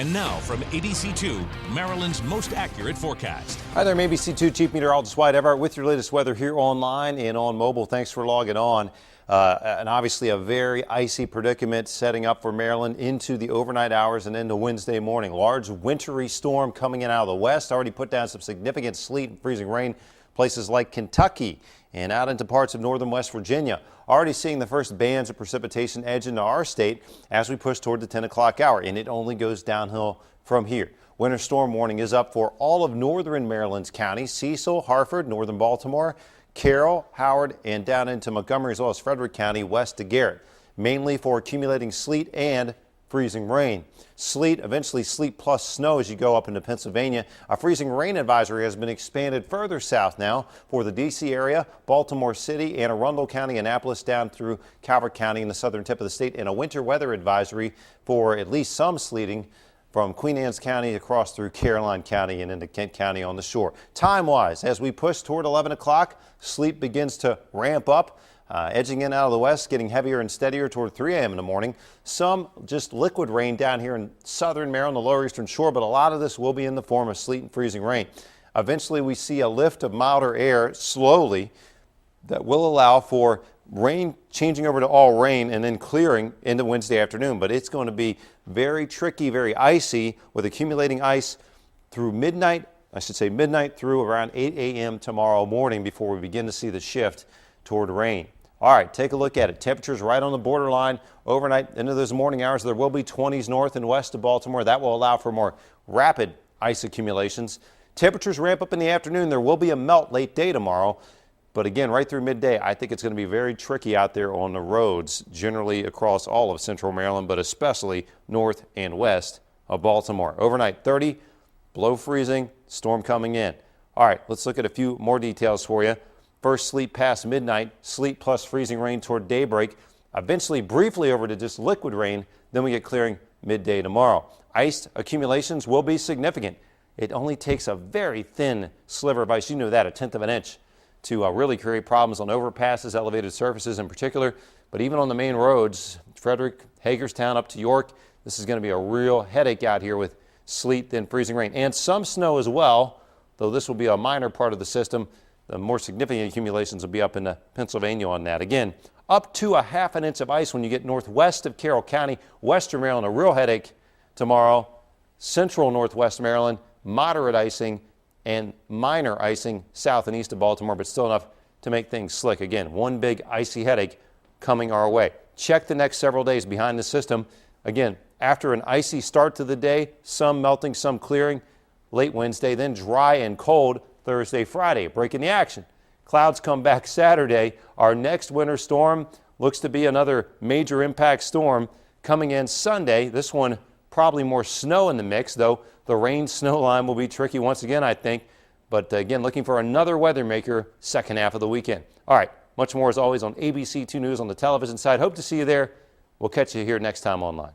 And now from ABC2, Maryland's most accurate forecast. Hi there, I'm ABC2 Chief Meteorologist Wyatt Everett with your latest weather here online and on mobile. Thanks for logging on. And obviously a very icy predicament setting up for Maryland into the overnight hours and into Wednesday morning. Large wintry storm coming in out of the west, already put down some significant sleet and freezing rain places like Kentucky and out into parts of northern West Virginia. Already seeing the first bands of precipitation edge into our state as we push toward the 10 o'clock hour, and it only goes downhill from here. Winter storm warning is up for all of northern Maryland's counties: Cecil, Harford, northern Baltimore, Carroll, Howard, and down into Montgomery as well as Frederick County west to Garrett, mainly for accumulating sleet and freezing rain. Sleet, eventually sleet plus snow as you go up into Pennsylvania. A freezing rain advisory has been expanded further south now for the D.C. area, Baltimore City, Anne Arundel County, Annapolis down through Calvert County in the southern tip of the state, and a winter weather advisory for at least some sleeting from Queen Anne's County across through Caroline County and into Kent County on the shore. Time-wise, as we push toward 11 o'clock, sleet begins to ramp up. Edging in out of the west, getting heavier and steadier toward 3 a.m. in the morning. Some just liquid rain down here in southern Maryland, the lower eastern shore, but a lot of this will be in the form of sleet and freezing rain. Eventually, we see a lift of milder air slowly that will allow for rain changing over to all rain and then clearing into Wednesday afternoon. But it's going to be very tricky, very icy with accumulating ice through midnight, midnight through around 8 a.m. tomorrow morning before we begin to see the shift toward rain. All right, take a look at it. Temperatures right on the borderline overnight into those morning hours. There will be 20s north and west of Baltimore. That will allow for more rapid ice accumulations. Temperatures ramp up in the afternoon. There will be a melt late day tomorrow. But again, right through midday, I think it's going to be very tricky out there on the roads, generally across all of central Maryland, but especially north and west of Baltimore. Overnight 30, below freezing, storm coming in. All right, let's look at a few more details for you. First, sleet past midnight, sleet plus freezing rain toward daybreak, eventually briefly over to just liquid rain, then we get clearing midday tomorrow. Ice accumulations will be significant. It only takes a very thin sliver of ice, you know that, a tenth of an inch, to really create problems on overpasses, elevated surfaces in particular. But even on the main roads, Frederick, Hagerstown up to York, this is going to be a real headache out here with sleet, then freezing rain, and some snow as well, though this will be a minor part of the system. The more significant accumulations will be up in Pennsylvania on that. Again, up to a half an inch of ice when you get northwest of Carroll County, western Maryland, a real headache tomorrow. Central northwest Maryland, moderate icing and minor icing south and east of Baltimore, but still enough to make things slick. Again, one big icy headache coming our way. Check the next several days behind the system. Again, after an icy start to the day, some melting, some clearing late Wednesday, then dry and cold Thursday, Friday, break in the action. Clouds come back Saturday. Our next winter storm looks to be another major impact storm coming in Sunday. This one probably more snow in the mix, though the rain-snow line will be tricky once again, I think. But again, looking for another weather maker second half of the weekend. All right, much more as always on ABC2 News on the television side. Hope to see you there. We'll catch you here next time online.